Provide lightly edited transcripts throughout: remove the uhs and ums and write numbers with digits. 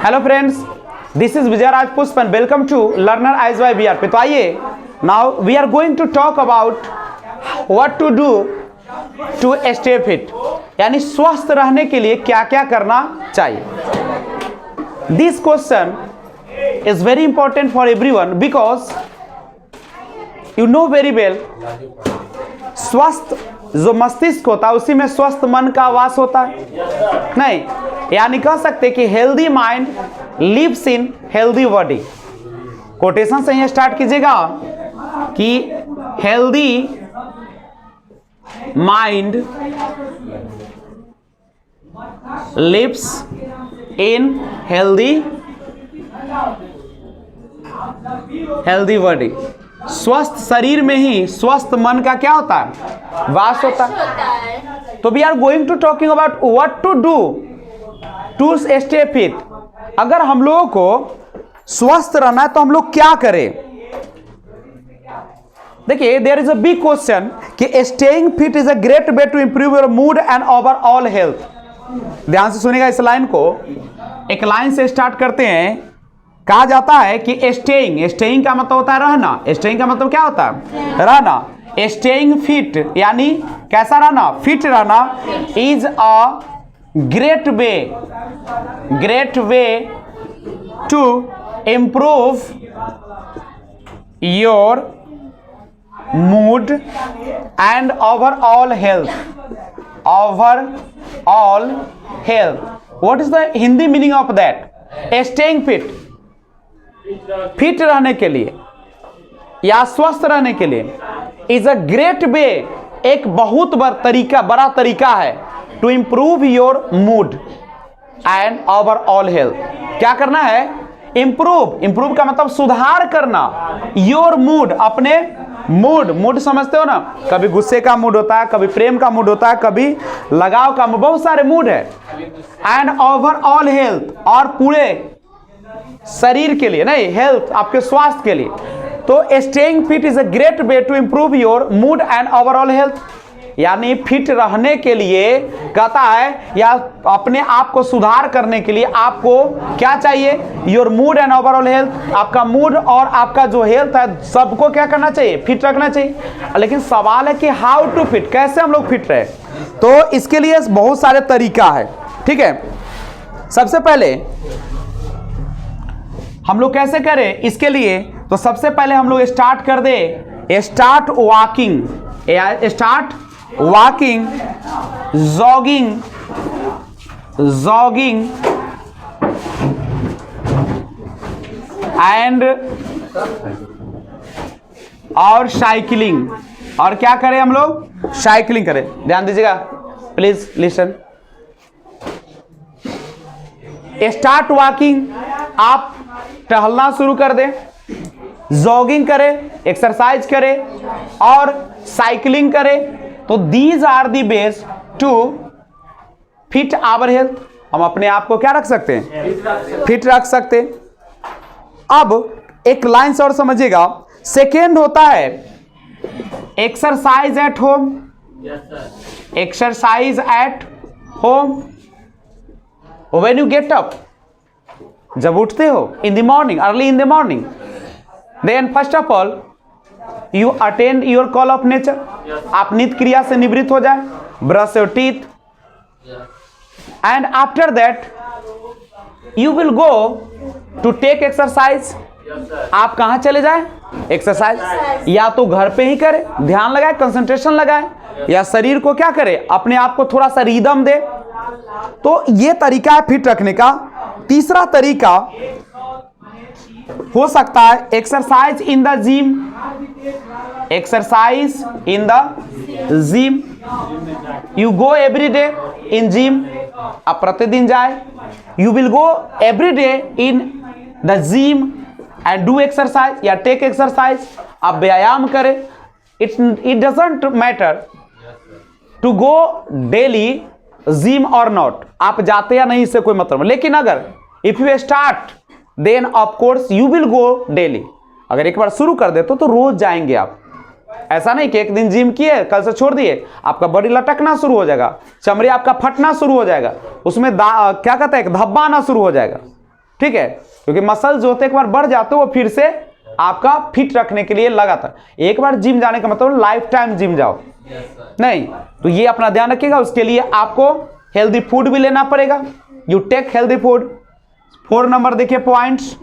Hello friends, this is Vijay Raj Pushp and welcome to Learner Eyes by BR पे। तो आइए, now we are going to talk about what to do to stay fit, यानी स्वस्थ रहने के लिए क्या क्या करना चाहिए। This question is very important for everyone because you know very well, स्वस्थ जो मस्तिष्क होता है उसी में स्वस्थ मन का वास होता है। नहीं, यानी कह सकते कि healthy mind lives in healthy body. Quotation से ये स्टार्ट कीजिएगा कि healthy mind lives in healthy body. स्वस्थ शरीर में ही स्वस्थ मन का क्या होता है, वास होता है। तो we are going to talking about what to do to stay fit. अगर हम लोगों को स्वस्थ रहना है तो हम लोग क्या करें। देखिए, there is a big question कि staying fit is a great way to improve your mood and overall health. ध्यान से सुनिएगा इस लाइन को। एक लाइन से स्टार्ट करते हैं। कहा जाता है कि स्टेइंग का मतलब होता है रहना। स्टेइंग का मतलब क्या होता है, रहना। स्टेइंग फिट यानी कैसा रहना, फिट रहना is a great way to improve your mood and overall health. What is the Hindi meaning of that? Staying fit रहने के लिए या स्वस्थ रहने के लिए इज अ ग्रेट वे, एक बहुत बड़ा तरीका है to improve your mood and overall health. क्या करना है? इंप्रूव का मतलब सुधार करना। योर मूड, अपने मूड समझते हो ना, कभी गुस्से का मूड होता है, कभी प्रेम का मूड होता है, कभी लगाव का मूड, बहुत सारे मूड है। एंड ओवरऑल हेल्थ, और पूरे शरीर के लिए, नहीं हेल्थ आपके स्वास्थ्य के लिए। तो staying fit is a great way to improve your mood and overall health, यानी फिट रहने के लिए कहता है या अपने आप को सुधार करने के लिए आपको क्या चाहिए, your mood and overall health. आपका मूड और आपका जो हेल्थ है सबको क्या करना चाहिए, फिट रखना चाहिए। लेकिन सवाल है कि हाउ टू फिट, कैसे हम लोग फिट रहे। तो इसके लिए बहुत सारे तरीका है, ठीक है। सबसे पहले हम लोग कैसे करें इसके लिए, तो सबसे पहले हम लोग स्टार्ट कर दे, स्टार्ट वॉकिंग, जॉगिंग एंड और साइकिलिंग। और क्या करें हम लोग, साइकिलिंग करें। ध्यान दीजिएगा प्लीज लिसन। स्टार्ट वॉकिंग, आप टहलना शुरू कर दें, जॉगिंग करें, एक्सरसाइज करें और साइकिलिंग करें। तो these are the best to fit our health. हम अपने आप को क्या रख सकते हैं, फिट रख सकते हैं। अब एक लाइन से और समझिएगा। सेकेंड होता है exercise at home. Exercise at home, when you get up, जब उठते हो in the morning, early in the morning, then first of all you attend your call of nature. आप नित्य क्रिया से निवृत्त हो जाए, brush your teeth and after that you will go to take exercise. आप कहां चले जाए, एक्सरसाइज, या तो घर पे ही करें, ध्यान लगाए, कंसंट्रेशन लगाए, या शरीर को क्या करे, अपने आप को थोड़ा सा रिदम दे। तो ये तरीका है फिट रखने का। तीसरा तरीका हो सकता है exercise in the gym. Exercise in the gym, you go every day in gym. आप प्रतिदिन जाए, you will go every day in the gym and do exercise या टेक एक्सरसाइज। आप व्यायाम करें। It doesn't matter to go daily gym और not, आप जाते या नहीं इससे कोई मतलब। लेकिन अगर if you start then of course you will go daily. अगर एक बार शुरू कर दे तो रोज जाएंगे आप। ऐसा नहीं कि एक दिन जिम किए कल से छोड़ दिए, आपका बॉडी लटकना शुरू हो जाएगा, चमड़ी आपका फटना शुरू हो जाएगा, उसमें क्या कहते हैं धब्बा आना शुरू हो जाएगा। ठीक है, क्योंकि मसल जो होते एक बार बढ़ जाते वो फिर से आपका फिट रखने के लिए लगातार। एक बार जिम जाने का मतलब लाइफ टाइम जिम जाओ नहीं। तो ये अपना ध्यान रखिएगा, उसके लिए आपको हेल्दी फूड भी लेना पड़ेगा। You take healthy food. 4 number देखिए पॉइंट्स।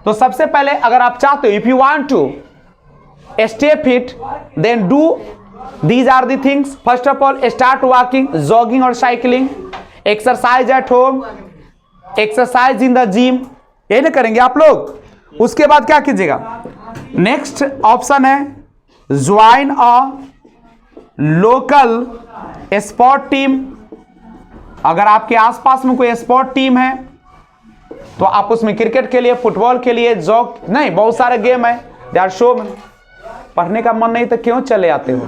तो सबसे पहले अगर आप चाहते हो, if you want to stay fit then do these are the things. First of all start walking, jogging और cycling, exercise at home, exercise in the gym. यही ना करेंगे आप लोग। उसके बाद क्या कीजिएगा, नेक्स्ट ऑप्शन है join a local sport team. अगर आपके आसपास में कोई स्पोर्ट टीम है तो आप उसमें क्रिकेट के लिए, फुटबॉल के लिए, जॉग नहीं, बहुत सारे गेम है, दे आर शो में। पढ़ने का मन नहीं तो क्यों चले आते हो?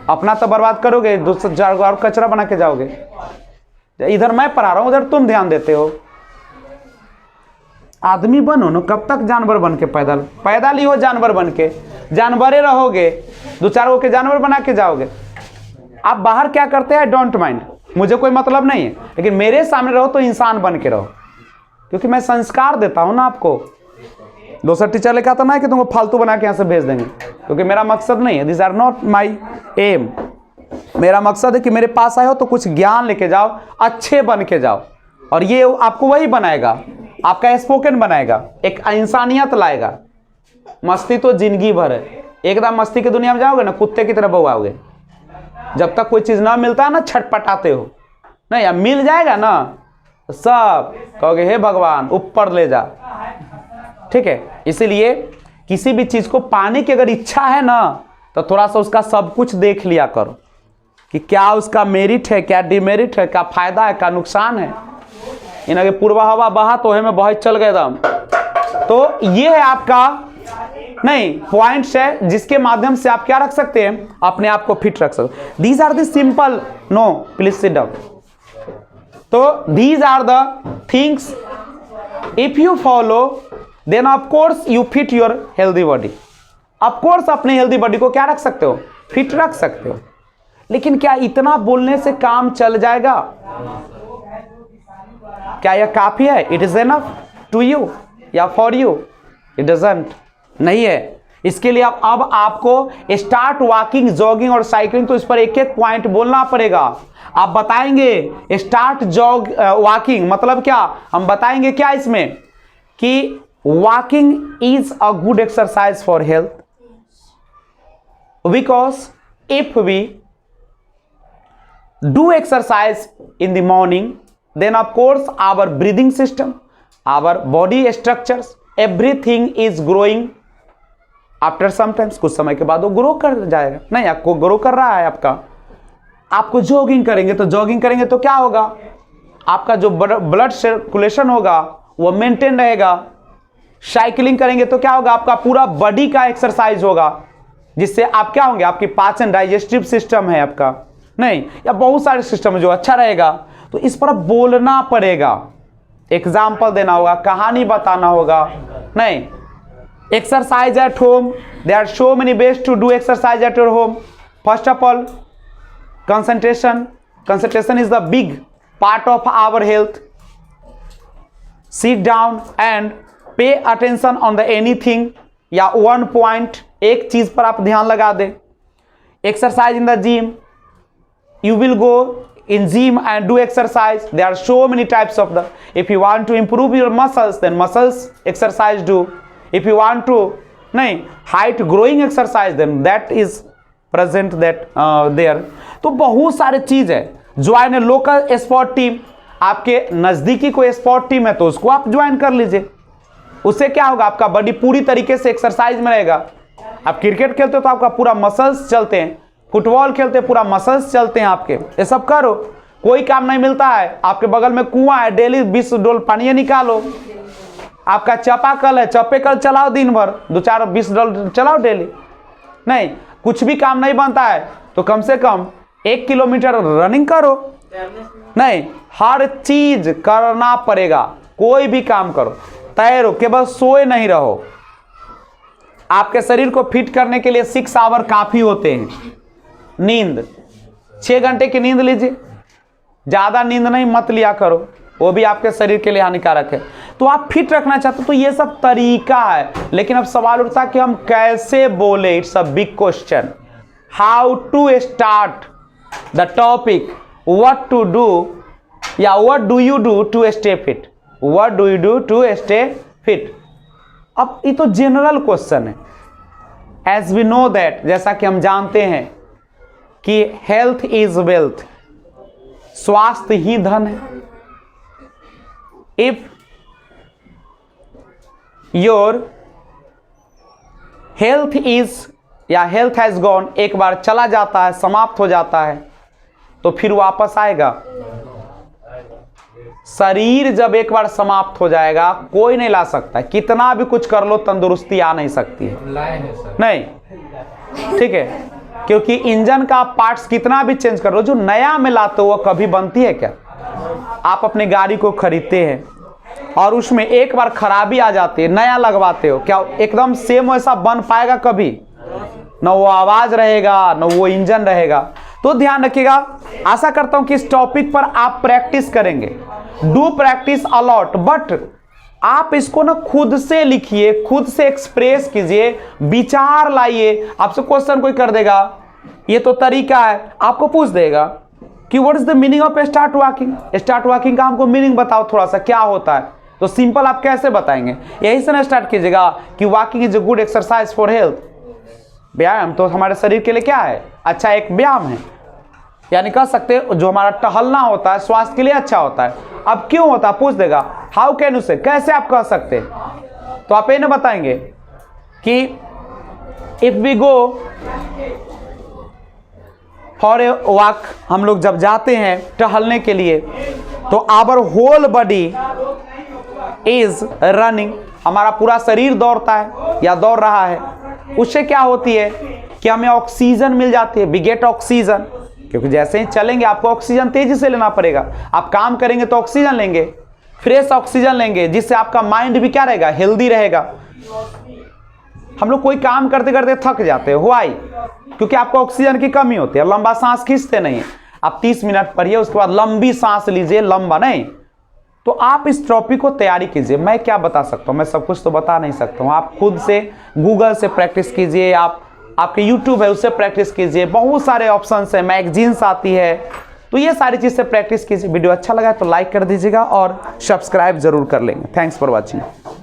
अपना तो बर्बाद करोगे, दूसरे चार और कचरा बना के जाओगे। इधर मैं पढ़ा रहा हूं, उधर तुम ध्यान देते हो। आदमी बनो ना, कब तक जानवर बन के पैदल ही हो, जानवर बन के जानवरे रहोगे, 2-4 के जानवर बना के जाओगे। आप बाहर क्या करते हैं डोंट माइंड, मुझे कोई मतलब नहीं है, लेकिन मेरे सामने रहो तो इंसान बन के रहो, क्योंकि मैं संस्कार देता हूं ना आपको। दूसरा टीचर लेकर आता ना है कि तुमको फालतू बना के यहाँ से भेज देंगे, क्योंकि मेरा मकसद नहीं है, this are not my aim. मेरा मकसद है कि मेरे पास आए हो तो कुछ ज्ञान लेके जाओ, अच्छे बन के जाओ, और ये आपको वही बनाएगा, आपका स्पोकन बनाएगा, एक इंसानियत लाएगा। मस्ती तो जिंदगी भर है, एकदम मस्ती की दुनिया में जाओगे ना कुत्ते की तरह बउआओगे। जब तक कोई चीज ना मिलता है ना छटपटाते हो, नहीं अब मिल जाएगा ना सब कहोगे हे भगवान ऊपर ले जा। ठीक है, इसीलिए किसी भी चीज को पाने की अगर इच्छा है ना तो थोड़ा सा उसका सब कुछ देख लिया करो कि क्या उसका मेरिट है, क्या डिमेरिट है, क्या फायदा है, क्या नुकसान है। इनके पूर्वा हवा बहा तो है में बहुत चल गए दम। तो ये है आपका नहीं पॉइंट्स है जिसके माध्यम से आप क्या रख सकते हैं, अपने आप को फिट रख सकते। These are the simple, no please sit down. तो these are the things if you follow then of course you fit your healthy body. Of course अपने हेल्दी बॉडी को क्या रख सकते हो, फिट रख सकते हो। लेकिन क्या इतना बोलने से काम चल जाएगा? क्या यह काफी है? It is enough to you या फॉर यू? इट डजंट, नहीं है। इसके लिए अब आपको स्टार्ट वॉकिंग, जॉगिंग और साइकिलिंग, तो इस पर एक एक पॉइंट बोलना पड़ेगा। आप बताएंगे स्टार्ट जॉग वॉकिंग मतलब क्या, हम बताएंगे क्या इसमें कि walking is a good exercise for health, because if we do exercise in the morning then of course our breathing system, our body structures, everything is growing after sometimes, कुछ समय के बाद वो ग्रो कर जाएगा। नहीं आपको ग्रो कर रहा है आपको जॉगिंग करेंगे तो क्या होगा, आपका जो ब्लड सर्कुलेशन होगा वो मेंटेन रहेगा। साइकिलिंग करेंगे तो क्या होगा, आपका पूरा बॉडी का एक्सरसाइज होगा, जिससे आप क्या होंगे, आपकी पाचन डाइजेस्टिव सिस्टम है आपका, नहीं या बहुत सारे सिस्टम है जो अच्छा रहेगा। तो इस पर बोलना पड़ेगा, एग्जाम्पल देना होगा, कहानी बताना होगा। नहीं, exercise at home, there are so many ways to do exercise at your home. First of all concentration is the big part of our health. Sit down and pay attention on the anything या one point, एक चीज पर आप ध्यान लगा दे। Exercise in the gym, you will go in gym and do exercise. There are so many types of them. If you want to improve your muscles, then muscles exercise do. If you want to height growing exercise, then that is present that there. तो बहुत सारे चीज है। Join ए local sport team, आपके नजदीकी कोई sport team है तो उसको आप ज्वाइन कर लीजिए। उससे क्या होगा, आपका बॉडी पूरी तरीके से एक्सरसाइज में रहेगा। आप क्रिकेट खेलते हो तो आपका पूरा मसल्स चलते हैं, फुटबॉल खेलते पूरा मसल्स चलते हैं आपके। ये सब करो, कोई काम नहीं मिलता है। आपके बगल में कुआं है, डेली 20 डोल पानी निकालो। आपका चापाकल है, चापेकल चलाओ दिन भर, 2-4-20 डोल चलाओ डेली। नहीं, कुछ भी काम नहीं बनता है तो कम से कम 1 किलोमीटर रनिंग करो। नहीं, हर चीज करना पड़ेगा, कोई भी काम करो, तैरो, केवल सोए नहीं रहो। आपके शरीर को फिट करने के लिए 6 आवर काफी होते हैं। नींद 6 घंटे की नींद लीजिए, ज्यादा नींद नहीं मत लिया करो, वो भी आपके शरीर के लिए हानिकारक है। तो आप फिट रखना चाहते हो तो ये सब तरीका है, लेकिन अब सवाल उठता है कि हम कैसे बोले। It's a big question, how to start the topic, what to do या what do you do to stay fit, what do you do to stay fit. अब ये तो जनरल क्वेश्चन है। एज वी नो दैट, जैसा कि हम जानते हैं कि हेल्थ इज वेल्थ, स्वास्थ्य ही धन है। इफ योर हेल्थ इज या हेल्थ हैज गॉन, एक बार चला जाता है, समाप्त हो जाता है, तो फिर वापस आएगा। शरीर जब एक बार समाप्त हो जाएगा कोई नहीं ला सकता, कितना भी कुछ कर लो तंदुरुस्ती आ नहीं सकती है, नहीं, ठीक है। क्योंकि इंजन का पार्ट्स कितना भी चेंज कर लो, जो नया में लाते हो वो कभी बनती है क्या? आप अपनी गाड़ी को खरीदते हैं और उसमें एक बार खराबी आ जाती है, नया लगवाते हो, क्या एकदम सेम वैसा बन पाएगा कभी? न वो आवाज रहेगा, न वो इंजन रहेगा। तो ध्यान रखिएगा, आशा करता हूं कि इस टॉपिक पर आप प्रैक्टिस करेंगे। डू प्रैक्टिस अलॉट, बट आप इसको ना खुद से लिखिए, खुद से एक्सप्रेस कीजिए, विचार लाइए। आपसे क्वेश्चन कोई कर देगा, ये तो तरीका है, आपको पूछ देगा कि what is the meaning of start walking. Start walking का हमको मीनिंग बताओ थोड़ा सा, क्या होता है? तो सिंपल आप कैसे बताएंगे? यही से ना स्टार्ट कीजिएगा कि walking is a good exercise for health. व्यायाम तो हमारे शरीर के लिए क्या है? अच्छा एक व्यायाम है, यानी कह सकते हैं जो हमारा टहलना होता है स्वास्थ्य के लिए अच्छा होता है। अब क्यों होता है पूछ देगा, हाउ कैन यू से, कैसे आप कह सकते हैं? तो आप ये ना बताएंगे कि if we go for a walk, हम लोग जब जाते हैं टहलने के लिए तो our whole body is running, हमारा पूरा शरीर दौड़ता है या दौड़ रहा है। उससे क्या होती है कि हमें ऑक्सीजन मिल जाती है, वी गेट ऑक्सीजन, क्योंकि जैसे ही चलेंगे आपको ऑक्सीजन तेजी से लेना पड़ेगा। आप काम करेंगे तो ऑक्सीजन लेंगे, फ्रेश ऑक्सीजन लेंगे, जिससे आपका माइंड भी क्या रहेगा? हेल्दी रहेगा। हम लोग कोई काम करते करते थक जाते हैं, व्हाई? क्योंकि आपको ऑक्सीजन की कमी होती है, लंबा सांस खींचते नहीं। आप 30 मिनट पढ़िए, उसके बाद लंबी सांस लीजिए, लंबा नहीं। तो आप इस टॉपिक को तैयारी कीजिए। मैं क्या बता सकता हूँ, मैं सब कुछ तो बता नहीं सकता हूँ। आप खुद से गूगल से प्रैक्टिस कीजिए, आपके यूट्यूब है उससे प्रैक्टिस कीजिए, बहुत सारे ऑप्शंस है, मैगजीन्स आती है, तो ये सारी चीज़ से प्रैक्टिस कीजिए। वीडियो अच्छा लगा तो लाइक कर दीजिएगा और सब्सक्राइब जरूर कर लेंगे। Thanks for watching.